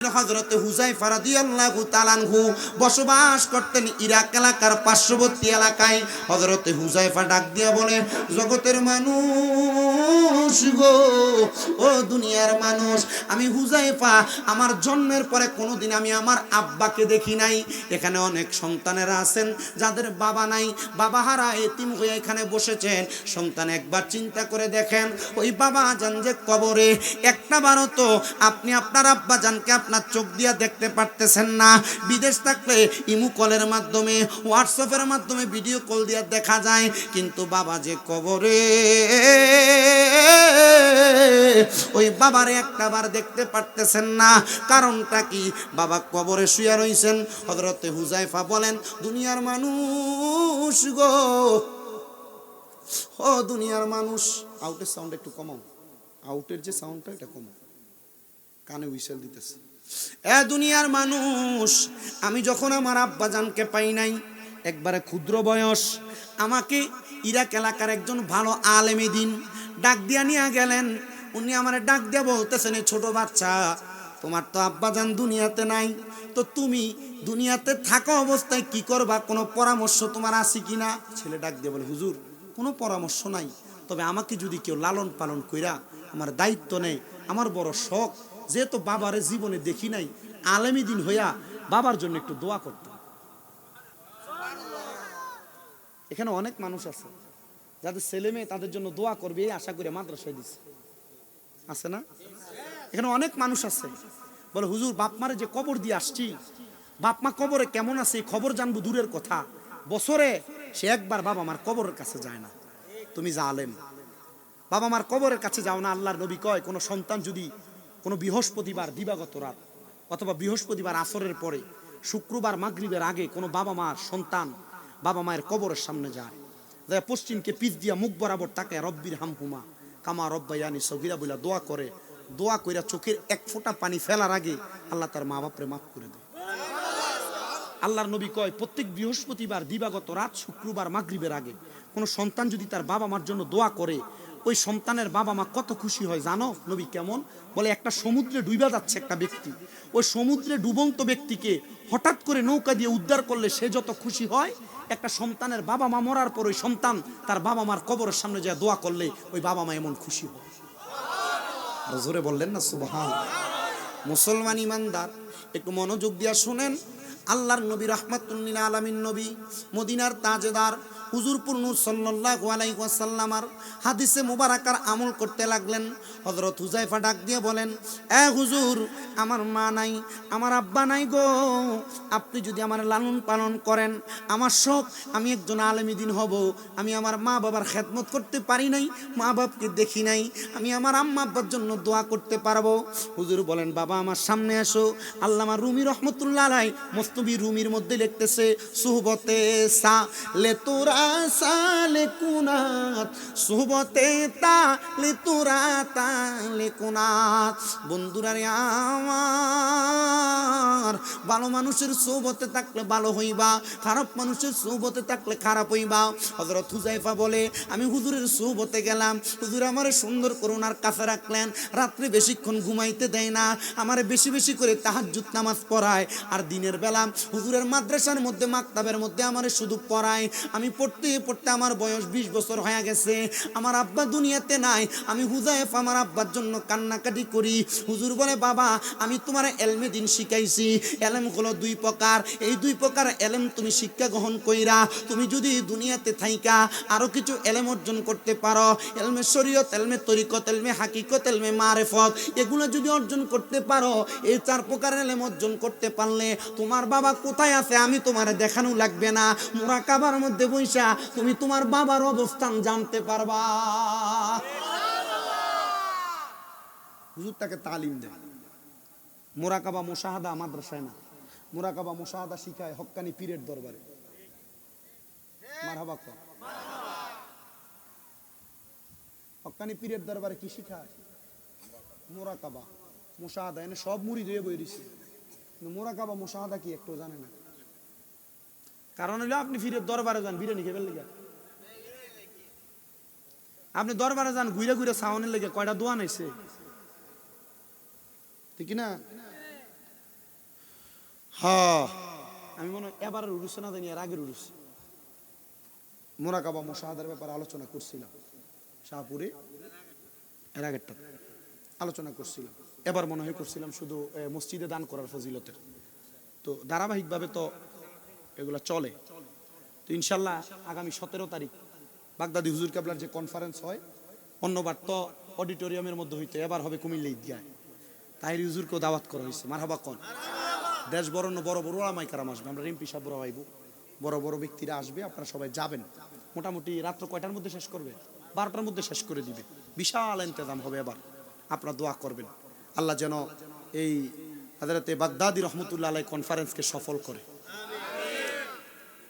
হযরতে হুযায়ফা রাদিয়াল্লাহু তাআলা আনহু বসবাস করতেন ইরাক এলাকার পার্শ্ববর্তী এলাকায়। হযরতে হুযায়ফা ডাক দিয়া বলে, জগতের মানুষ গো, ও দুনিয়ার মানুষ, আমি হুযায়ফা আমার জন্মের পরে কোনোদিন আমি আমার আব্বাকে দেখি নাই। এখানে অনেক সন্তানেরা আছেন যাদের বাবা নাই, বাবা হারা এতিম হয়ে এখানে বসেছেন। সন্তান একবার চিন্তা করে দেখেন, ওই বাবা জান যে কবরে, একটা বারও তো আপনি আপনার আব্বা জানকে আপনার চোখ দিয়া দেখতে পারতেছেন না। বিদেশ থাকলে ইমু কলের মাধ্যমে, হোয়াটসঅ্যাপের মাধ্যমে ভিডিও কল দিয়া দেখা যায়, কিন্তু বাবা যে কবরে, ওই বাবারে একটাবার দেখতে পারতেছেন না। কারণটা কি? বাবা কবরে শুয়ে রইছেন। হযরতে হুযায়ফা বলেন, দুনিয়ার মানুষ গো, ও দুনিয়ার মানুষ। আউটের সাউন্ড একটু কমাও, আউটের যে সাউন্ডটা এটা কমাও, কানে হুইসেল দিতেছে। এ দুনিয়ার মানুষ, আমি যখন আমার আব্বা জানকে পাই নাই, একবারে ক্ষুদ্র বয়স, আমাকে ইরাক এলাকার একজন ভালো আলেমে দিন ডাক দিয়া নিয়ে গেলেন। উনি আমার ডাক দিয়া বলতেছেন, ছোট বাচ্চা, তোমার তো আব্বা জান দুনিয়াতে নাই, তো তুমি দুনিয়াতে থাকা অবস্থায় কি করবা, কোনো পরামর্শ তোমার আছে কিনা? ছেলে ডাক দিয়ে বলে, হুজুর কোনো পরামর্শ নাই, তবে আমাকে যদি কেউ লালন পালন কইরা আমার দায়িত্ব নেয়, আমার বড় শখ, যেহেতু বাবারে জীবনে দেখি নাই, আলেমী দিন হইয়া বাবার জন্য একটু দোয়া করতাম। এখানে অনেক মানুষ আছে যাদের ছেলে মেয়ে তাদের জন্য দোয়া করবে এই আশা করে মাদ্রাসায় দিচ্ছে, আছে না? এখানে অনেক মানুষ আছে বলে, হুজুর বাপ মারে যে কবর দিয়ে আসছি, বাপ মা কবরে কেমন আছে এই খবর জানবো দূরের কথা, বছরে সে একবার বাবা মার কবরের কাছে যায় না। তুমি যা আলেম, বাবা মার কবরের কাছে যাও না। আল্লাহর নবী কয়, কোনো সন্তান যদি কোনো বৃহস্পতিবার দিবাগত রাত অথবা বৃহস্পতিবার আসরের পরে শুক্রবার মাগরিবের আগে কোনো বাবা মার সন্তান বাবা মায়ের কবরের সামনে যায়, পশ্চিমকে পিছ দিয়া মুখ বরাবর তাকে রব্বির হামহুমা কামা রব্বায়ানি সগীরা বইলা দোয়া করে, দোয়া কইরা চোখের এক ফোঁটা পানি ফেলার আগে আল্লাহ তার মা বাপরে মাফ করে দেয়। আল্লাহর নবী কয়, প্রত্যেক বৃহস্পতিবার দিবাগত রাত শুক্রবার মাগরিবের আগে কোনো সন্তান যদি তার বাবা মার জন্য দোয়া করে, ওই সন্তানের বাবা মা কত খুশি হয় জানো? নবী কেমন বলে, একটা সমুদ্রে ডুইবা যাচ্ছে একটা ব্যক্তি, ওই সমুদ্রে ডুবন্ত ব্যক্তিকে হঠাৎ করে নৌকা দিয়ে উদ্ধার করলে সে যত খুশি হয়, একটা সন্তানের বাবা মা মরার পর ওই সন্তান তার বাবা মার কবরের সামনে যায় দোয়া করলে ওই বাবা মা এমন খুশি হয়। আর জোরে বললেন না সুবহানাল্লাহ। মুসলমান ইমানদার একটু মনোযোগ দিয়া শুনেন। আল্লাহর নবী রাহমাতুল লিল আলামিন নবী, মদিনার তাজেদার হুজুরপুর নূর সাল্লাল্লাহু আলাইহি ওয়াসাল্লামার হাদিসে মুবারাকার আমল করতে লাগলেন। হযরত হুযায়ফা ডাক দিয়ে বলেন, এ হুজুর, আমার মা নাই, আমার আব্বা নাই গো, আপনি যদি আমার লালন পালন করেন, আমার শখ আমি একজন আলেমী দিন হব, আমি আমার মা বাবার খেদমত করতে পারি নাই, মা বাপকে দেখি নাই, আমি আমার আম্মা আব্বার জন্য দোয়া করতে পারবো। হুজুর বলেন, বাবা আমার সামনে আসো। আল্লামা রুমি রহমতুল্লাহ আলাই মস্তবি রুমির মধ্যে লিখতেছে, সুহবতে সা লে তোরা সালে কুনাত, সুহবতে তা লে তোরা তা লে কুনাত। বন্ধুরা রে আমার, ভালো মানুষের সোহবতে থাকলে ভালো হইবা, খারাপ মানুষের সোহবতে থাকলে খারাপ হইবা। হযরত হুযায়ফা বলে, আমি হুজুরের সোহবতে গেলাম, হুজুর আমারে সুন্দর করে ওনার কাছে রাখলেন, রাত্রে বেশিক্ষণ ঘুমাইতে দেয় না, আমারে বেশি বেশি করে তাহাজ্জুদ নামাজ পড়ায়, আর দিনের বেলা হুজুরের মাদ্রাসার মধ্যে মাকতাবের মধ্যে আমারে শুধু পড়ায়। আমি পড়তে পড়তে আমার বয়স 20 বছর হয়ে গেছে, আমার আব্বা দুনিয়াতে নাই, আমি হুযায়ফা আমার আব্বার জন্য কান্নাকাটি করি। হুজুর বলে, বাবা আমি তোমার এলমে দিন শিখাইছি, এলেম হলো 2 প্রকার, এই 2 প্রকার এলেম তুমি শিক্ষা গ্রহণ কইরা তুমি যদি দুনিয়াতে থাইকা আরো কিছু এলেম অর্জন করতে পারো, এলমে শরীয়ত, এলমে তরিকত, এলমে হাকিকত, এলমে মারিফত, এগুলো যদি অর্জন করতে পারো, এই 4 প্রকার এলেম অর্জন করতে পারলে তোমার বাবা কোথায় আছে আমি তোমার দেখানো লাগবে না, মুরাকাবার মধ্যে বইসা তুমি তোমার বাবার অবস্থান জানতে পারবা। হুজুর তাকে তালিম দেয়। মুরাকাবা মুশাহাদা মাদ্রাসায় না, মুরাকাবা মুশাহাদা শিখায় হক্কানি পীরের দরবারে। মারহাবা কর। হক্কানি পীরের দরবারে কি শিখায়? মুরাকাবা মুশাহাদা। এনে সব মুরিদ হয়ে বই দিছে, কিন্তু মুরাকাবা মুশাহাদা কি একটু জানে না। কারণ হলো আপনি পীরের দরবারে যান বিরিয়ানি খেবেন লেগে, আপনি দরবারে যান ঘুরে ঘুরে সাউনের লেগে কয়টা দোয়া নাইছে, ঠিক না? হ্যাঁ আমি মনে হয় এবার উড়ুছে না জানি, এর আগের উড়ুছে মোরাকাবা মুশাহাদার ব্যাপারে আলোচনা করছিলাম শাহপুরে, এর আগেরটা আলোচনা করছিলাম, এবার মনে হয় করছিলাম শুধু মসজিদে দান করার ফজিলতের। তো ধারাবাহিকভাবে তো এগুলা চলে। তো ইনশাল্লাহ আগামী 17 তারিখ বাগদাদি হুজুর কেবলার যে কনফারেন্স হয়, অন্যবার তো অডিটোরিয়ামের মধ্যে হইতো, এবার হবে কুমিল্লা ঈদগাহ। তাহির হুজুরকেও দাওয়াত করা হয়েছে, মারহাবা কোন। দেশ বরণ্য বড় বড় ওলামায়ে কেরাম আসবে, আমরা এমপি সাহেব আইব, বড় বড় ব্যক্তিরা আসবে, আপনারা সবাই যাবেন। মোটামুটি রাত্র কয়টার মধ্যে শেষ করবে? 12টার মধ্যে শেষ করে দিবে। বিশাল ইন্তজাম হবে এবার, আপনারা দোয়া করবেন আল্লাহ যেন এই হযরতে বাগদাদি রহমতুল্লাহ আলাইহি কনফারেন্সকে সফল করে।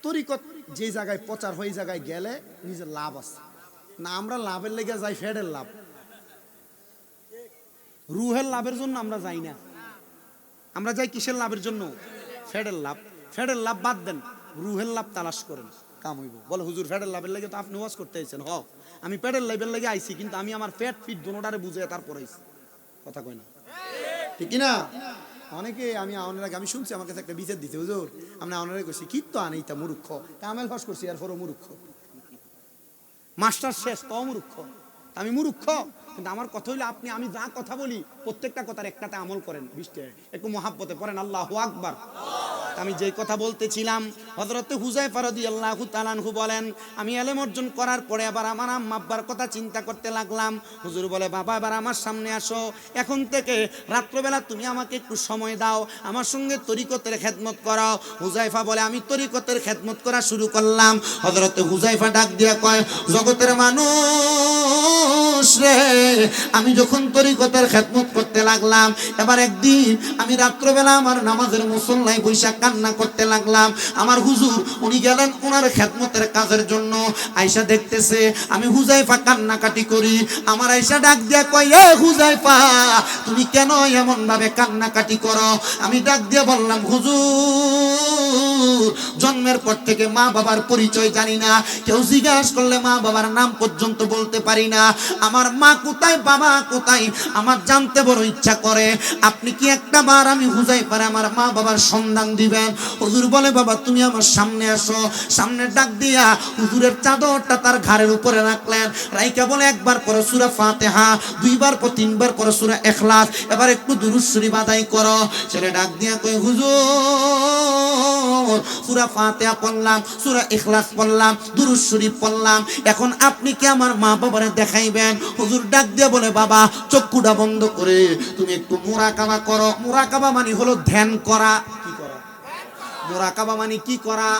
তরিকত যে জায়গায় প্রচার হয়, জায়গায় গেলে নিজের লাভ আছে না, আমরা লাভের লেগে যাই, ফেডের লাভ, রুহের লাভের জন্য আমরা যাই না। আমরা যাই কিসের লাভের জন্য? ফেডের লাভ। ফেডের লাভ বাদ দেন, রুহের লাভ তালাশ করেন, কাম হইব। বলে হুজুর ফেডের লাভের লেগে তো আপনি ওয়াজ করতে আইছেন। হ, আমি পেটের লাভের লেগে আইছি, কিন্তু আমি আমার পেট ফিট দোনোটারে বুঝে তারপর আইছি। কথা কয় না, ঠিক না? অনেকে আমি আমি শুনছি আমার কাছে একটা বিচার দিতে, হুজুর আমরা আওনারে কইছি কি তো আনেইতা মূর্খ, কামেল ফাঁস করছি আর পরও মূর্খ, মাস্টার শেষ তো মূর্খ। আমি মূর্খ, কিন্তু আমার কথা হইলে আপনি আমি যা কথা বলি প্রত্যেকটা কথার একটাতে আমল করেন, 20টা একটু মহাব্বতে পড়েন আল্লাহু আকবার। আমি যেই কথা বলতেছিলাম, হযরত হুযায়ফা রাদিয়াল্লাহু তাআলা আনহু বলেন, আমি ইলম অর্জন করার পরে আবার আমার আম্মা আব্বার কথা চিন্তা করতে লাগলাম। হুজুর বলে, বাবা এবার আমার সামনে আসো, এখন থেকে রাত্রবেলা তুমি আমাকে একটু সময় দাও, আমার সঙ্গে তরিকতের খেদমত করো। হুযায়ফা বলে, আমি তরিকতের খেদমত করা শুরু করলাম। হযরত হুযায়ফা ডাক দিয়া কয়, জগতের মানুষ রে, আমি যখন তরিকতের খেদমত করতে লাগলাম, এবার একদিন আমি রাত্রবেলা আমার নামাজের মুসল্লায় বৈশাখ কান্না করতে লাগলাম। আমার হুজুর উনি গেলেন ওনার খেদমতের কাজের জন্য, আয়েশা দেখতেছে আমি হুযায়ফা কান্নাকাটি করি। আমার আয়েশা ডাক দিয়া কয়, এ হুযায়ফা তুমি কেন এমন ভাবে কান্নাকাটি করো? আমি ডাক দিয়া বললাম, হুজুর জন্মের পর থেকে মা বাবার পরিচয় জানি না, কেউ জিজ্ঞাসা করলে মা বাবার নাম পর্যন্ত বলতে পারি না। আমার মা কোথায় বাবা কোথায় আমার জানতে বড় ইচ্ছা করে। আপনি কি একটা বার আমি হুযায়ফার আমার মা বাবার সন্ধান দিবেন? হুজুর বলে, বাবা তুমি আমার সামনে আসো। সামনে ডাক দিয়া হুজুরের চাদরটা তার ঘাড়ের উপরে রাখলেন, রাইকা বলে, একবার পড়ো সূরা ফাতিহা, দুইবার পর তিনবার পড়ো সূরা ইখলাস, এবার একটু দুরূদ শরীফ আদায় করো। ছেলে ডাক দিয়া কই, হুজুর সূরা ফাতিহা পড়লাম, সূরা ইখলাস পড়লাম, দুরূদ শরীফ পড়লাম, এখন আপনি কি আমার মা বাবারে দেখাইবেন? হুজুর ডাক দিয়া বলে, বাবা চক্ষুটা বন্ধ করে তুমি একটু মুরাকাবা করো। মুরাকাবা মানে হলো ধ্যান করা। কি করা? মুরাকাবা মানে কি করা?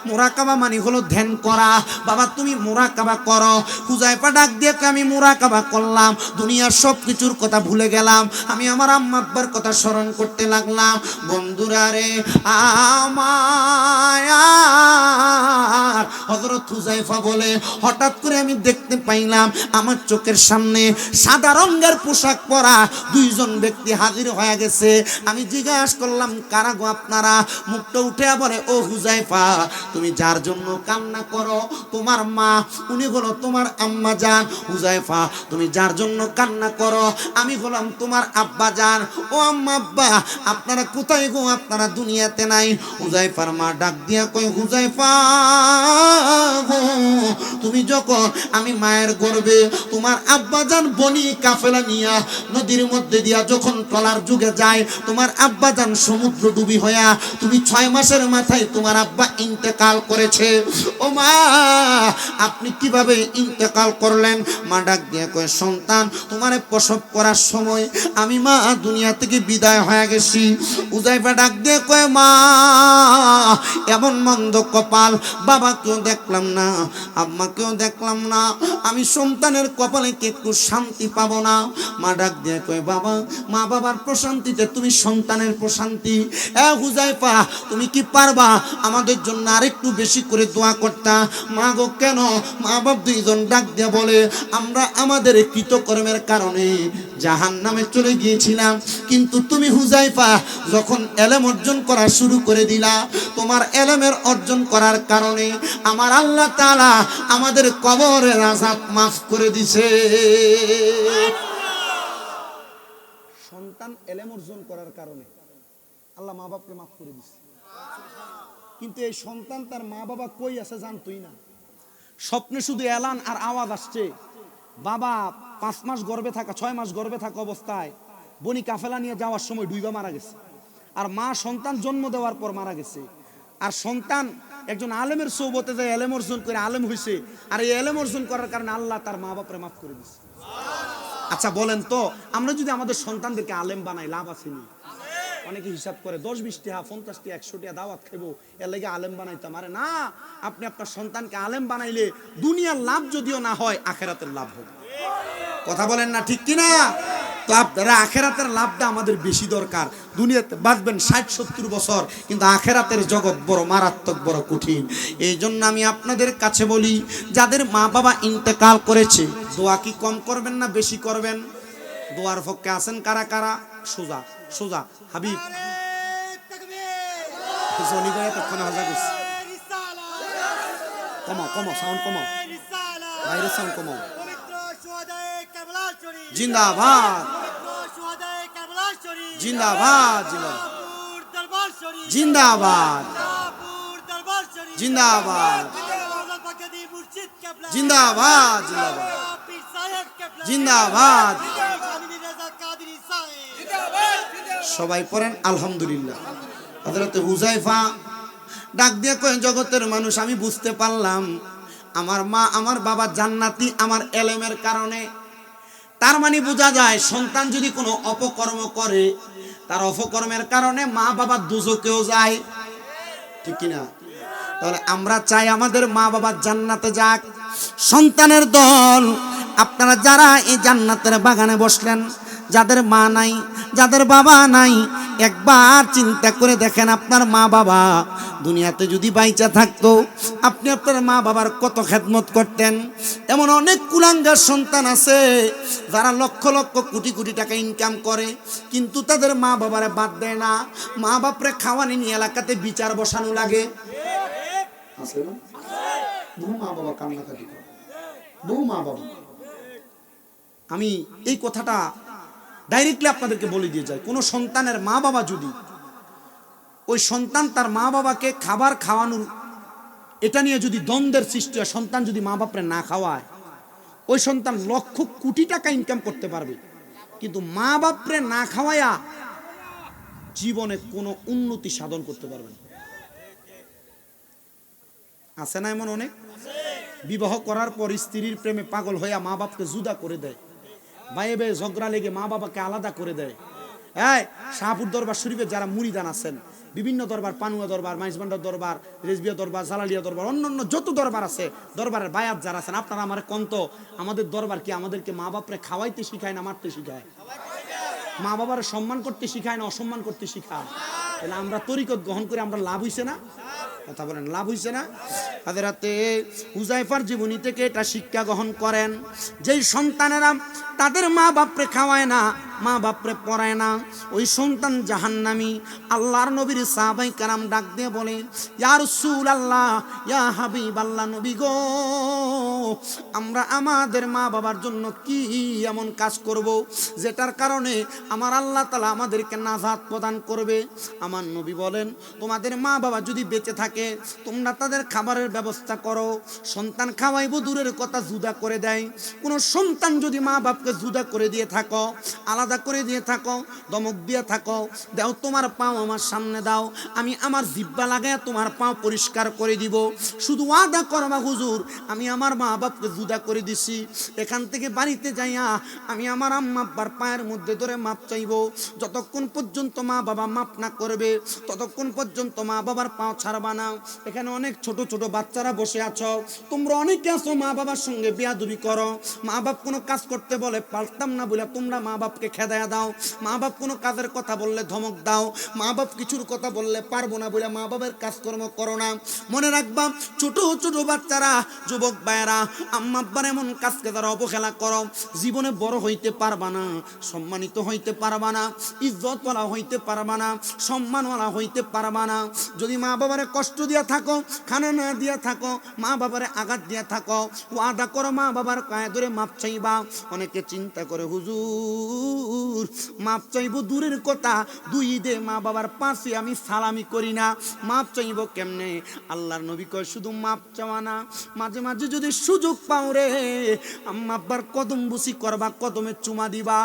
মুরাকাবা মানে হলো ধ্যান করা। বাবা তুমি মুরাকাবা করো। হুযায়ফা ডাক দিয়ে আমি মুরাকাবা করলাম, দুনিয়ার সব কিছুর কথা ভুলে গেলাম, আমি আমার আম্মা আব্বার কথা স্মরণ করতে লাগলাম। বন্ধুরা রে আমার, হযরত হুযায়ফা বলে, হঠাৎ করে আমি দেখতে পাইলাম আমার চোখের সামনে সাদা রঙের পোশাক পরা দুইজন ব্যক্তি হাজির হয়ে গেছে। আমি জিজ্ঞাসা করলাম, কারা গো আপনারা? মুখটা উঠে বলে, ও হুযায়ফা তুমি যার জন্য কান্না করো তোমার মা, উনি হলো তোমার আম্মা জান। হুযায়ফা তুমি যার জন্য কান্না করো আমি হলাম তোমার আব্বা জান। ও আম্মা আব্বা আপনারা কোথায় গো? আপনারা দুনিয়াতে নাই। হুযায়ফার মা ডাক দিয়া কই, হুযায়ফা গো তুমি যখন আমি মায়ের গর্ভে তোমার আব্বা জান বনি কাফেলা নিয়া নদীর মধ্যে দিয়া যখন ট্রলার যুগে যায়, তোমার আব্বা জান সমুদ্র ডুবি হইয়া তুমি 6 মাসের মাথায় তোমার আব্বা ইন্তেকাল করেছে। ও মা আপনি কিভাবে ইন্তেকাল করলেন? মা ডাক দিয়ে কয়, সন্তান তোমারে প্রসব করার সময় আমি মা দুনিয়া থেকে বিদায় হয়ে গেছি। হুযায়ফা ডাক দিয়ে কয়, মা এমন মন্দ কপাল, বাবাকেও দেখলাম না আম্মাকেও দেখলাম না, আমি সন্তানের কপালে কি একটু শান্তি পাবো না? মা ডাক দিয়ে কয়, বাবা মা বাবার প্রশান্তিতে তুমি সন্তানের প্রশান্তি। এ হুযায়ফা তুমি কি পারবা আমাদের জন্য আরেকটু বেশি করে দোয়া করতা? মা গো কেন? মা বাপ দুইজন ডাক দিয়ে বলে, আমরা আমাদের কৃতকর্মের কারণে জাহান্নামে চলে গিয়েছিলাম, কিন্তু তুমি হুযায়ফা যখন ইলম অর্জন করা শুরু করে দিলা, তোমার ইলমের অর্জন করার কারণে আমার আল্লাহ তাআলা আমাদের কবরের আযাব মাফ করে দিয়েছে। সন্তান ইলম অর্জন করার কারণে আল্লাহ আল্লাহ মা বাপকে মাফ করে দিচ্ছে। কিন্তু এই সন্তান তার মা বাবা কই আছে জানতোই না। স্বপ্নে শুধু এলান আর আওয়াজ আসছে, বাবা 5 মাস গর্ভে থাকা 6 মাস গর্ভে থাকা অবস্থায় বনি কাফেলা নিয়ে যাওয়ার সময় ডুইবা মারা গেছে, আর মা সন্তান জন্ম দেওয়ার পর মারা গেছে। আর সন্তান একজন আলেমের সোহবতে যায় এলেম অর্জন করে আলেম হয়েছে, আর এই এলেম অর্জন করার কারণে আল্লাহ তার মা বাপরে মাফ করে দিচ্ছে। আচ্ছা বলেন তো, আমরা যদি আমাদের সন্তানদেরকে আলেম বানাই লাভ আছে না? অনেকে হিসাব করে 10-20 টাকা 50 টাকা 100 টাকা দাওয়াত খাবো এর লাগে আলেম বানাইতাম। আরে না, আপনি আপনার সন্তানকে আলেম বানাইলে দুনিয়ার লাভ যদিও না হয় আখেরাতের লাভ হবে। কথা বলেন না ঠিক কিনা? তো আপনারা আখেরাতের লাভটা আমাদের বেশি দরকার। দুনিয়াতে বাঁচবেন 60-70 বছর, কিন্তু আখেরাতের জগৎ বড় মারাত্মক, বড় কঠিন। এই জন্য আমি আপনাদের কাছে বলি, যাদের মা বাবা ইন্তেকাল করেছে, দোয়া কি কম করবেন না বেশি করবেন? দোয়ার পক্ষে আছেন কারা কারা? সোজা সোজা হাবিব কমাও কমাও, সাউন্ড কমাও, বাইরের সাউন্ড কমাও। জিন্দাবাদ জিন্দাবাদ জিন্দাবাদ জিন্দাবাদ জিন্দাবাদ জিন্দাবাদ। সবাই পড়েন আলহামদুলিল্লাহ। হযরত হুযায়ফা ডাক দিয়ে কয়, জগতের মানুষ আমি বুঝতে পারলাম আমার মা আমার বাবা জান্নাতি আমার এলেমের কারণে। তার মানে বোঝা যায় সন্তান যদি কোনো অপকর্ম করে, তার অপকর্মের কারণে মা বাবা দোজখেও যায়, ঠিক কিনা? তাহলে আমরা চাই আমাদের মা বাবা জান্নাতে যাক। সন্তানের দল, আপনারা যারা এই জান্নাতের বাগানে বসলেন, যাদের মা নাই যাদের বাবা নাই, একবার চিন্তা করে দেখেন আপনার মা বাবা দুনিয়াতে যদি বাইচা থাকতো, আপনি আপনার মা বাবার কত খেদমত করতেন। এমন অনেক কুলাঙ্গার সন্তান আছে যারা লক্ষ লক্ষ কোটি কোটি টাকা ইনকাম করে, কিন্তু তাদের মা বাবারে বাদ দেয় না। মা বাপরে খাওয়ানি নিয়ে এলাকাতে বিচার বসানো লাগে। আছে না? বহু মা বাবা কান্নাকাটি করে, বহু মা বাবা। আমি এই কথাটা ডাইরেক্টলি আপনাদেরকে বলে দিয়ে যাই, কোনো সন্তানের মা বাবা যদি, ওই সন্তান তার মা বাবাকে খাবার খাওয়ানোর এটা নিয়ে যদি দ্বন্দ্বের সৃষ্টি হয়, সন্তান যদি মা বাপরে না খাওয়ায়, ওই সন্তান লক্ষ কোটি টাকা ইনকাম করতে পারবে, কিন্তু মা বাপরে না খাওয়ায়া জীবনে কোনো উন্নতি সাধন করতে পারবে না। আছে না এমন অনেক? বিবাহ করার পর স্ত্রীর প্রেমে পাগল হইয়া মা বাপকে জুদা করে দেয়, ভাইয়ে ভাইয়ে ঝগড়া লেগে মা বাবাকে আলাদা করে দেয়। শাহপুর দরবার শরীফের যারা মুরিদান আছেন, বিভিন্ন দরবার, পানুয়া দরবার, মাইজবান্ডার দরবার, রেজবিয়া দরবার, জালালিয়া দরবার, অন্যান্য যত দরবার আছে, দরবারের বায়াত যারা আছেন, আপনারা আমার কন্ত, আমাদের দরবার কি আমাদেরকে মা বাপরে খাওয়াইতে শিখায় না মারতে শিখায়? মা বাবার সম্মান করতে শিখায় না অসম্মান করতে শিখায়? তাহলে আমরা তরিকত গ্রহণ করে আমরা লাভ হইছে না? কথা বলেন, লাভ হইছে না? হযরতে হুযায়ফার জীবনী থেকে এটা শিক্ষা গ্রহণ করেন, যেই সন্তানেরা তাদের মা বাপরে খাওয়ায় না, মা বাপরে পড়ায় না, ওই সন্তান জাহান্নামী। আল্লাহর নবীর সাহাবায়ে কেরাম ডাক দিয়ে বলে, ইয়া রাসূলুল্লাহ, ইয়া হাবিবাল্লাহ, নবী গো, আমরা আমাদের মা বাবার জন্য কি এমন কাজ করব যেটার কারণে আমার আল্লাহ তাআলা আমাদেরকে নাজাত প্রদান করবে? আমার নবী বলেন, তোমাদের মা বাবা যদি বেঁচে থাকে, তোমরা তাদের খাবারের ব্যবস্থা করো। সন্তান খাওয়াইবো দূরের কথা, জুদা করে দেয়। কোনো সন্তান যদি মা বাপকে জুদা করে দিয়ে থাকো, আলাদা করে দিয়ে থাকো, দমক দিয়ে থাকো, দাও তোমার পাও আমার সামনে দাও, আমি আমার জিহ্বা লাগায় তোমার পাও পরিষ্কার করে দিব। শুধু ওয়াদা করবা, হুজুর আমি আমার মা বাপকে জুদা করে দিছি, এখান থেকে বাড়িতে যাইয়া আমি আমার আম্মা আব্বার পায়ের মধ্যে ধরে মাপ চাইবো। যতক্ষণ পর্যন্ত মা বাবা মাপ না করবে, ততক্ষণ পর্যন্ত মা বাবার পাও ছাড়বা না। এখানে অনেক ছোট ছোট বাচ্চারা বসে আছো, তোমরা অনেকে আছো মা বাবার সঙ্গে বেয়াদবি করো। মা বাপ কোনো কাজ করতে বলে পারতাম না বলে তোমরা মা বাপকে খেদায়া দাও। মা বাপ কোনো কাজের কথা বললে ধমক দাও। মা বাপ কিছুর কথা বললে পারবো না বলে মা বাবার কাজকর্ম করো না। মনে রাখবা, ছোট ছোট বাচ্চারা, যুবক ভাইয়েরা, আম্মা আব্বার এমন কাজকে তারা অবহেলা করো, জীবনে বড় হইতে পারবা না, সম্মানিত হইতে পারবা না, ইজ্জতওয়ালা হইতে পারবা না, সম্মানওয়ালা হইতে পারবা না। যদি মা বাবারে কষ্ট কষ্ট দিয়া থাকো, খানা না দিয়া থাকো, মা বাবারে আঘাত দিয়া থাকো, ওয়াদা করো মা বাবার পায়ে ধরে মাপ চাইবা। অনেকে চিন্তা করে হুজুর মাপ চাইবো দূরের কথা, 2 ঈদে মা বাবার পাশে আমি সালামি করি না, মাপ চাইবো কেমনে? আল্লাহর নবী কয় শুধু মাপ চাওয়া না, মাঝে মাঝে যদি সুযোগ পাও রে আম্মা আব্বার কদম বুসি করবা, কদমে চুমা দিবা।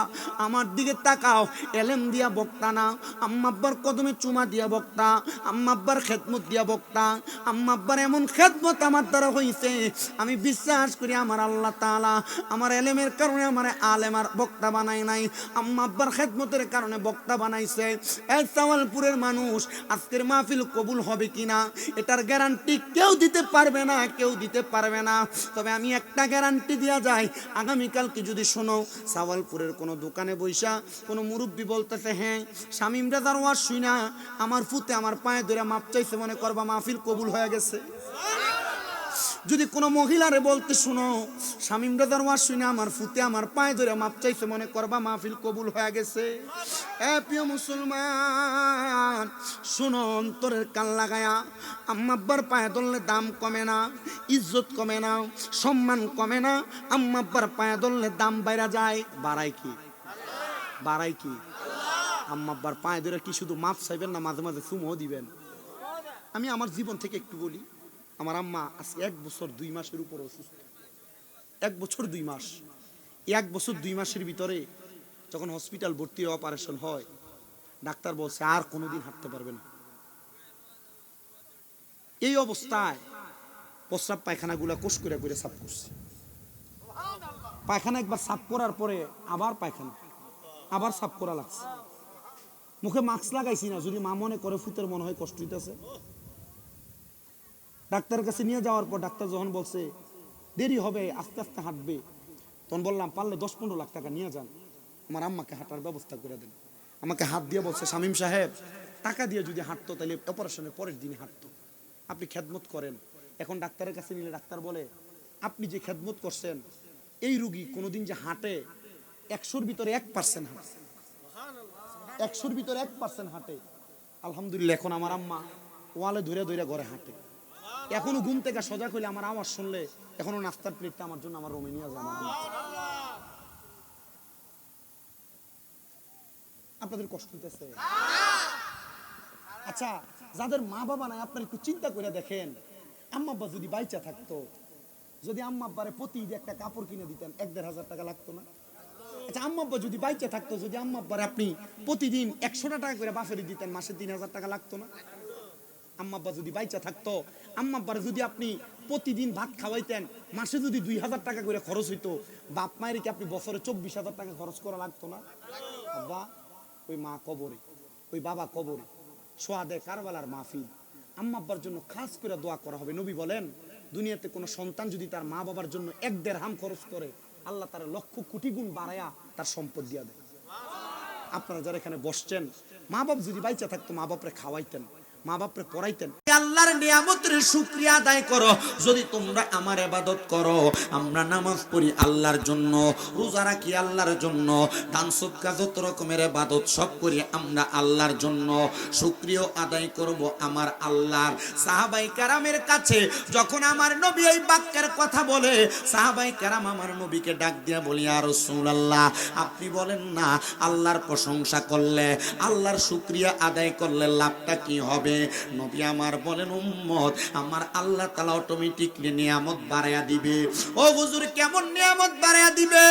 আমার দিকে তাকাও, এলেম দিয়া বক্তা না, আম্মা আব্বার কদমে চুমা দিয়া বক্তা, আম্মা আব্বার খেদমত দিয়া বক্তা। আম্মা আব্বার এমন খেদমত আমার দ্বারা হইছে, আমি বিশ্বাস করি আমার আল্লাহ তাআলা আমার এলেমের কারণে আমার আলেম আর বক্তা বানাই নাই, আম্মা আব্বার খেদমতের কারণে বক্তা বানাইছে। এই সাওয়ালপুরের মানুষ আজকের মাহফিল কবুল হবে কিনা এটার গ্যারান্টি কেউ দিতে পারবে না, কেউ দিতে পারবে না। তবে আমি একটা গ্যারান্টি দেওয়া যায়, আগামীকালকে যদি শোনো সাওয়ালপুরের কোনো দোকানে বইসা কোনো মুরব্বী বলতেছে হ্যাঁ শামীম রাজার ওয়াজ শুইনা আমার ফুতে আমার পায়ে ধরে মাপ চাইছে, মনে করবা মাহফিল কবুল হয়ে গেছে। যদি কোনো মহিলারে বলতে শুনো শামীম রাজার ওয়াজ শুনে আমার ফুতে আমার পায়ে ধরে মাপ চাইছে, মনে করবা মাহফিল কবুল হয়ে গেছে। এ প্রিয় মুসলমান শুনো, অন্তরের কান লাগায়া, আম্মা আব্বার পায়ে ধরলে দাম কমে না, ইজ্জত কমে না, সম্মান কমে না, আম্মা আব্বার পায়ে ধরলে দাম বাইরা যায়। বাড়াই কি? বাড়াই কি? আম্মা আব্বার পায়ে ধরে কি শুধু মাপ চাইবেন না, মাঝে মাঝে চুমও দিবেন। আমি আমার জীবন থেকে একটু বলি, আমার আম্মা আজকে 1 বছর 2 মাসের উপর অসুস্থ। 1 বছর 2 মাস। 1 বছর 2 মাসের ভিতরে যখন হসপিটাল ভর্তি অপারেশন হয়, ডাক্তার বলছে আর কোনোদিন হাঁটতে পারবে না। এই অবস্থায় প্রস্রাব পায়খানাগুলা কোষ করে করে সাফ করছে। পায়খানা একবার সাফ করার পরে আবার পায়খানা আবার সাফ করা লাগছে। মুখে মাস্ক লাগাইছি না, যদি মা মনে করে ফুতের মনে হয় কষ্ট হইতেছে। ডাক্তারের কাছে নিয়ে যাওয়ার পর ডাক্তার যখন বলছে দেরি হবে, আস্তে আস্তে হাঁটবে, তখন বললাম পারলে 10-15 লাখ টাকা নিয়ে যান, আমার আম্মাকে হাঁটার ব্যবস্থা করে দেন। আমাকে হাত দিয়ে বলছে শামীম সাহেব টাকা দিয়ে যদি হাঁটতো তাহলে অপারেশনের পরের দিনে হাঁটতো, আপনি খেদমত করেন। এখন ডাক্তারের কাছে নিলে ডাক্তার বলে আপনি যে খেদমত করছেন এই রুগী কোনোদিন যে হাঁটে 100-র ভিতরে 1% হাঁটে, 100-র ভিতরে 1% হাঁটে। আলহামদুলিল্লাহ এখন আমার আম্মা ওয়ালে ধরে ধরে ঘরে হাঁটে। এখনো ঘুম থেকে সজাগ হইলে আমার আওয়াজ শুনলে এখনো নাস্তার প্লেটটা আমার জন্য আমার রুমে নিয়ে যায়। আপনাদের কষ্ট হইতেছে? আচ্ছা যাদের মা বাবা নাই আপনারা একটু চিন্তা করে দেখেন, আম্মা আব্বা যদি বাইচা থাকতো, যদি আম্মা আব্বারে প্রতি ঈদে একটা কাপড় কিনে দিতেন 1-1.5 হাজার টাকা লাগতো না? আচ্ছা আম্মা আব্বা যদি বাইচা থাকতো, যদি আম্মা আব্বারে আপনি প্রতিদিন 100 টাকা করে বাফেরি দিতেন, মাসে 3,000 টাকা লাগতো না? আম্মা আব্বা যদি বাইচা থাকতো, আম্মা আব্বারে যদি আপনি প্রতিদিন ভাত খাওয়াইতেন, মাসে যদি 2,000 টাকা করে খরচ হইতো, বাপ মায়ের কি আপনি বছরে 24,000 টাকা খরচ করা লাগতো না? আব্বা ওই মা কবরে, ওই বাবা কবরে, সোহাদে কারবালার মাহফিল, আম্মা আব্বার জন্য খাস করে দোয়া করা হবে। নবী বলেন দুনিয়াতে কোনো সন্তান যদি তার মা বাবার জন্য 1 দিরহাম খরচ করে, আল্লাহ তার 1,00,000 কোটি গুণ বাড়ায়া তার সম্পদ দিয়া দেয়। আপনারা যারা এখানে বসছেন, মা বাপ যদি বাইচা থাকতো মা বাপরে খাওয়াইতেন, মা বাপরে পড়াইতেন। আল্লাহর নিয়ামতের শুকরিয়া আদায় করো। যদি তোমরা আমার ইবাদত করো, আমরা নামাজ পড়ি আল্লাহর জন্য, রোজা রাখি আল্লাহর জন্য, দান সদকা যত রকমের ইবাদত সব করি আমরা আল্লাহর জন্য, শুকরিয়া আদায় করব আমার আল্লাহর। সাহাবায়ে কেরামের কাছে যখন আমার নবী এই বাক্যের কথা বলে, সাহাবায়ে কেরাম আমার নবীকে ডাক দিয়া বলি ইয়া রাসূলুল্লাহ আপনি বলেন না আল্লাহর প্রশংসা করলে, আল্লাহর শুকরিয়া আদায় করলে লাভটা কি হবে? নবী আমার বলেন উম্মত আমার আল্লাহ তাআলা অটোমেটিকলি নিয়ামত বাড়ায়া দিবে। ও হুজুর কেমন নিয়ামত বাড়ায়া দিবে?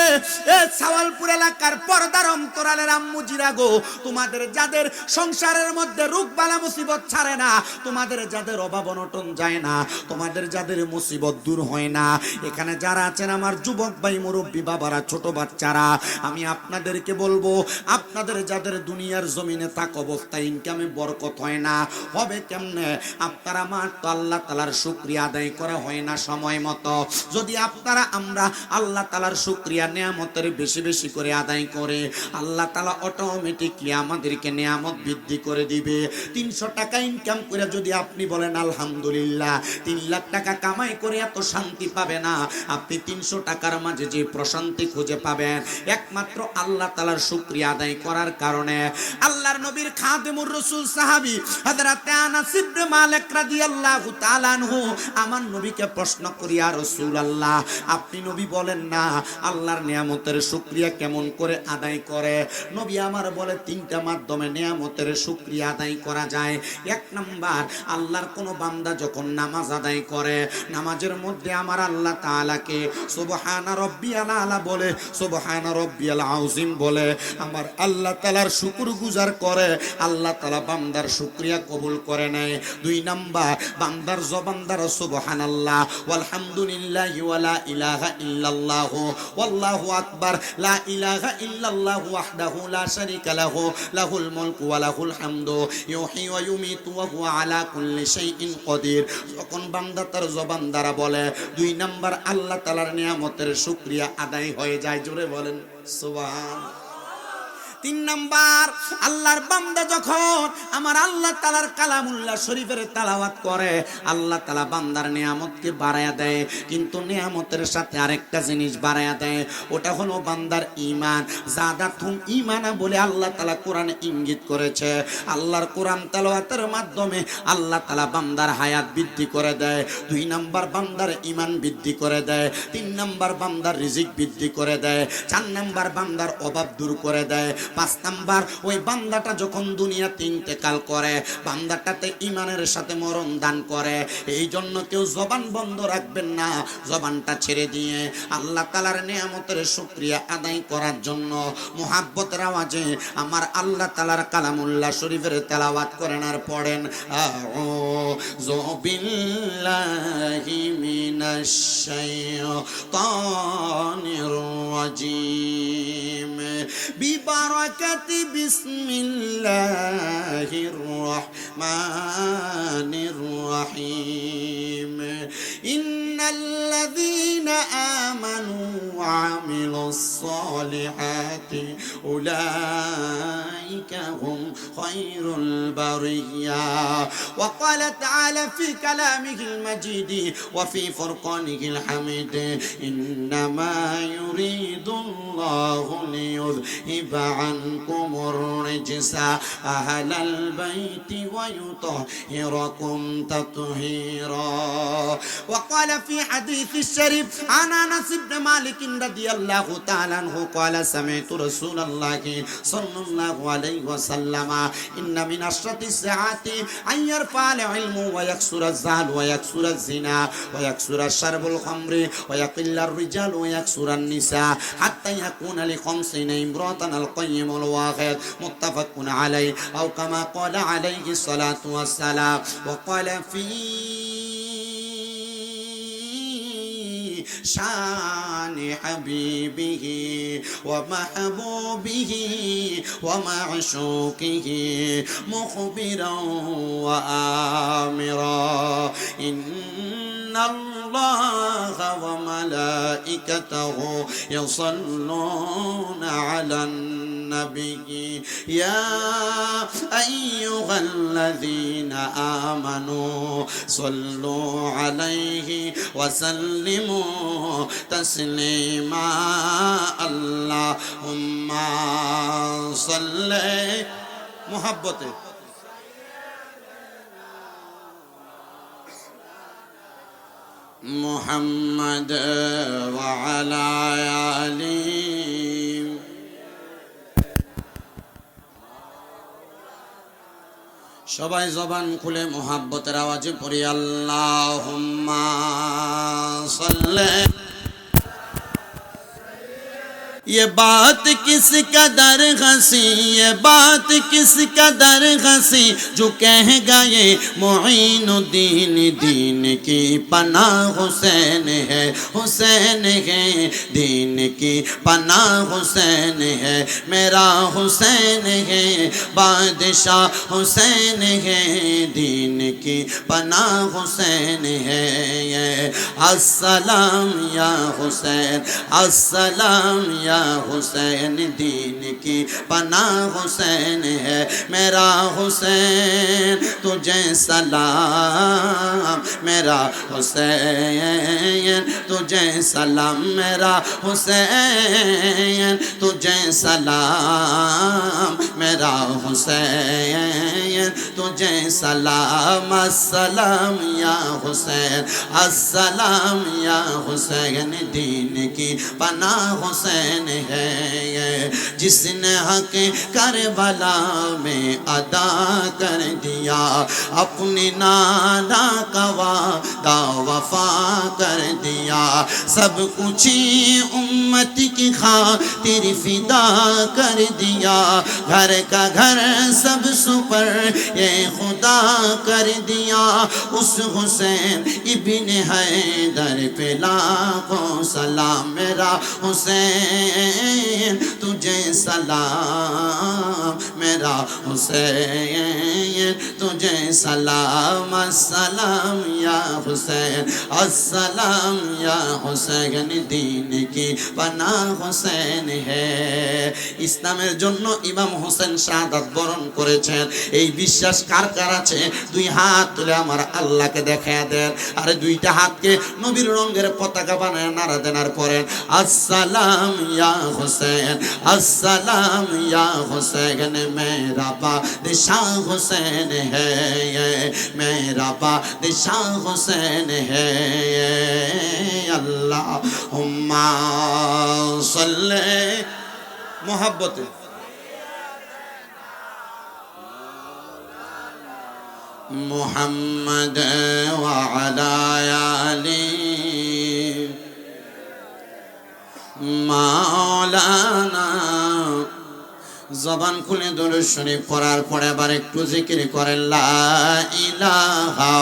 এ সাওয়ালপুর এলাকার পর্দার অন্তরালের আম্মু জিরা গো, তোমাদের যাদের সংসারের মধ্যে রোগ বালা মুসিবত ছাড়ে না, তোমাদের যাদের অভাব অনটন যায় না, তোমাদের যাদের মুসিবত দূর হয় না, এখানে যারা আছেন আমার যুবক ভাই মুরব্বী বাবারা ছোট বাচ্চারা, আমি আপনাদেরকে বলবো আপনাদের যাদের দুনিয়ার জমিনে থাক অবস্থায় ইনকামে বরকত হয় না, হবে কেমনে? আপনারা আমার তো আল্লাহ তাআলার শুকরিয়া আদায় করা হয় না সময় মতো। যদি আপনারা আমরা আল্লাহ তাআলার শুকরিয়া নিয়ামতের বেশি বেশি করে আদায় করে, আল্লাহ তাআলা অটোমেটিকলি আমাদেরকে নিয়ামত বৃদ্ধি করে দিবে। 300 টাকা ইনকাম করে যদি আপনি বলেন আলহামদুলিল্লাহ, 3 লাখ টাকা কামাই করে এত শান্তি পাবে না। আপনি 300 টাকার মাঝে যে প্রশান্তি খুঁজে পাবেন একমাত্র আল্লাহ তাআলার শুকরিয়া আদায় করার কারণে। আল্লাহর নবীর খাদেমুর রাসূল সাহাবী হযরত হযরতে আনাস ইবনে মালিক রাদিয়াল্লাহু তাআলা আনহু আমার নবীকে প্রশ্ন করি, ইয়া রাসূলুল্লাহ, আপনি নবী বলেন না আল্লাহর নিয়ামতের শুকরিয়া কেমন করে আদায় করে? নবী আমার বলে তিনটা মাধ্যমে নিয়ামতের শুকরিয়া আদায় করা যায়। এক নাম্বার, আল্লাহর কোন বান্দা যখন নামাজ আদায় করে, নামাজের মধ্যে আমার আল্লাহ তাআলাকে সুবহানা রাব্বিয়াল আলা বলে, সুবহানা রাব্বিয়াল আযীম বলে আমার আল্লাহ তাআলার শুকরগুজার করে, আল্লাহ তাআলা বান্দার শুকরিয়া কবুল করে নেয়। দুই নাম্বার, বান্দার জবান দ্বারা সুবহানাল্লাহ ওয়ালহামদুলিল্লাহি ওয়া লা ইলাহা ইল্লাল্লাহ ওয়াল্লাহু আকবার লা ইলাহা ইল্লাল্লাহু ওয়াহদাহু লা শারীকা লাহু লাহুল মুলকু ওয়া লাহুল হামদু ইউহয়ী ওয়া ইউমীতু ওয়া হুয়া আলা কুল্লি শাইইন কাদির। যখন বান্দা তার জবান দ্বারা বলে, দুই নাম্বার আল্লাহ তাআলার নিয়ামতের শুকরিয়া আদায় হয়ে যায়। জোরে বলেন সুবহান। তিন নাম্বার, আল্লাহর বান্দা যখন আমার আল্লাহ তাআলার কালামুল্লাহ শরীফের তেলাওয়াত করে, আল্লাহ তাআলা বান্দার নিয়ামতকে বাড়ায়া দেয়, কিন্তু নিয়ামতের সাথে আরেকটা জিনিস বাড়ায়া দেয়, ওটা হলো বান্দার ঈমান। যাদাতুম ঈমানা বলে আল্লাহ তাআলা কোরআনে ইঙ্গিত করেছে। আল্লাহর কোরআন তেলাওয়াতের মাধ্যমে আল্লাহ তাআলা বান্দার হায়াত বৃদ্ধি করে দেয়। দুই নাম্বার, বান্দার ঈমান বৃদ্ধি করে দেয়। তিন নাম্বার, বান্দার রিজিক বৃদ্ধি করে দেয়। চার নাম্বার, বান্দার অভাব দূর করে দেয়। পাঁচ নাম্বার, ওই বান্দাটা যখন দুনিয়াতে ইন্তেকাল করে, বান্দাটাতে ঈমানের সাথে মরণ দান করে। এই জন্য কেউ জবান বন্ধ রাখবেন না, জবানটা ছেড়ে দিয়ে আল্লাহ তাআলার নিয়ামতের শুকরিয়া আদায় করার জন্য মুহাব্বতের আওয়াজে আমার আল্লাহ তাআলার কালামুল্লাহ শরীফের তেলাওয়াত করেন আর পড়েন, আউযু বিল্লাহি মিনাশ শাইতানির রাজীম বিবারাকাতি বিসমিল্লাহির রাহমানির রাহিম ইন্নাল্লাযীনা আমানু ওয়া আমিলুস সালিহাতি উলাইকা হুম খায়রুল বারিয়া। ওয়া ক্বালা তাআলা ফি কালামিহিল মাজিদ ওয়া ফি ফুরকানিহিল হামিদ ইন্নামা ইউরিদুল্লাহু লিইয়ুযহিবা আনকুমুর রিজসা আহলাল বাইতি ওয়া ইউতাহহিরাকুম তাতহীরা। ওয়া ক্বালা ফি হাদিসিশ শরীফ আন আনাস ইবনে মালিক রাদিয়াল্লাহু তাআলা আনহু ক্বালা সামি'তু রাসূলুল্লাহি সাল্লাল্লাহু আলাইহি ওয়াসাল্লাম ইন্না মিন আশরাতিস সাআতি আন ইয়ারফা'আল ইলমু ওয়া ইয়াকসুরাজ জাহল ওয়া ইয়াকসুরাজ জিনা ওয়া ইয়াকসুরাশ শারবুল খামরি ওয়া ইয়াকিল্লার রিজাল ওয়া ইয়াকসুরান নিসা হাত্তা ইয়াকুনা লি খামসিনা ইমরাতান আল কাইয়িমুল ওয়াহিদ মুত্তাফাকুন আলাইহি আও কামা ক্বালা আলাইহি সালাতু ওয়াস সালাম। ওয়া ক্বালা ফি শানি হাবিবিহি ওয়া মাহবুবিহি ওয়া মা'শুকিহি মুখবিরান ওয়া আমিরা ইন্নাল্লাহা ওয়া মালাইকাতাহু ইউসাল্লুনা আলান নাবিয়্যি ইয়া আইয়ুহাল্লাযীনা আমানু সাল্লু আলাইহি ওয়া সাল্লিমু তাসলিমা আল্লাহুম্মা সাল্লি মুহাব্বতে মুহাম্মদ ওয়া আলা আলিহি। সবাই জবান খুলে মুহাব্বতের আওয়াজে পড়ি আল্লাহুম্মা সাল্লি। ये बात किस कदर हंसी, ये बात किस कदर हंसी, जो कह गए मुईनुद्दीन दीन की पनाह हुसैन है, हुसैन है दीन की पनाह हुसैन है, मेरा हुसैन है बादशाह हुसैन है दीन की पनाह हुसैन है। ये अस्सलाम या हुसैन, अस्सलाम या मेरा हुसैन दीन की पनाह हुसैन है मेरा हुसैन तुझे सलाम मेरा हुसैन तुझे सलाम मेरा हुसैन तुझे सलाम मेरा हुसैन तुझे सलाम अस्सलाम या हुसैन अस्सलाम या हुसैन दीन की पनाह हुसैन है जिसने हक करबला में अदा कर दिया अपनी नाना का वादा वफा कर दिया सब कुछ उम्मत की खातिर फिदा कर दिया घर का घर सब सुपर ये खुदा कर दिया उस हुसैन इब्न हैदर पे लाखों सलाम मेरा हुसैन तुझे सलाम मेरा हुसैन तुझे सलाम अस्सलाम या हुसैन अस्सलाम या हुसैन दीन की पनाह हुसैन है ইসলামের জন্য ইমাম হোসেন শাহাদাত বরণ করেছেন এই বিশ্বাস কার কার আছে দুই হাত তুলে আমার আল্লাহকে দেখায় দেন আর দুইটা হাতকে নবীর রঙের পতাকা বানায় নারা দেন আর পড়েন আসসালাম ইয়া হোসেন अस्सलाम या हुसैन मेरा बादशाह हुसैन है मेरा बादशाह हुसैन है अल्लाहुम्मा सल्ले मोहब्बत मुहम्मद व अला आली মাওলানা জবান খুলে দুরূদ শরীফ পড়ার পরে আবার একটু জিকির করেন লা ইলাহা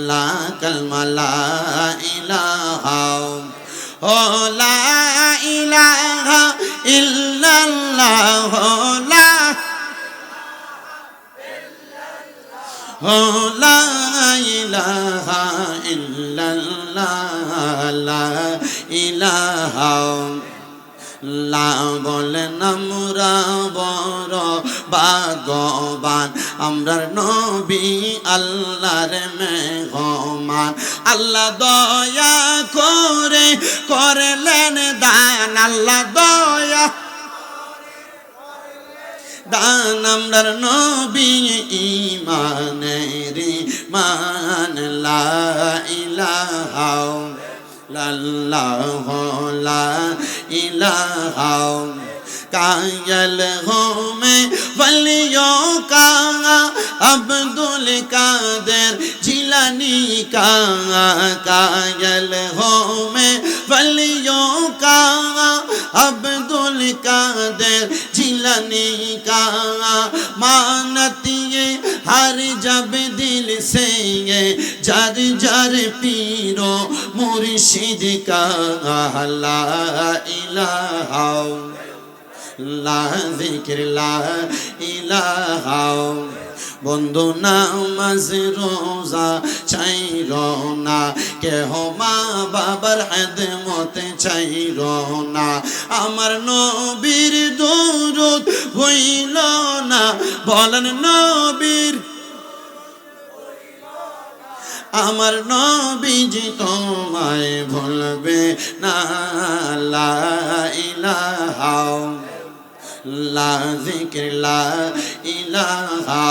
লা কালমা লা ইলাহা ও লা ইলাহা ইল্লাল্লাহ লা লা ইলাহা ইল্লাল্লাহ লা ইলাহা লা বলেন আমরা বড় ভাগ্যবান আমরার নবী আল্লাহর মেহমান আল্লাহ দয়া করে করলেন দান আল্লাহ দয়া দান আমরার নবী ঈমানের মান লা ইলাহা इल्लल्लाह ला इलाहा कायल हो मैं वलियों का अब्दुल कादिर जिलानी का कायल हो मैं वलियों का अब्दुल कादिर जिलानी का मानती है हर जब दिल से ये जर जर पीरो मुर्शिद का ला इलाहा ला जिक्र ला इलाहा বন্ধু নামাজ রোজা চাইরো না কেহ মা বাবার খেদমত চাইরো না আমার নবীর দরুদ হইল না বলেন নবীর আমার নবীজি তোমায় ভুলবে না লা ইলাহা লা জিক্র লা ইলাহা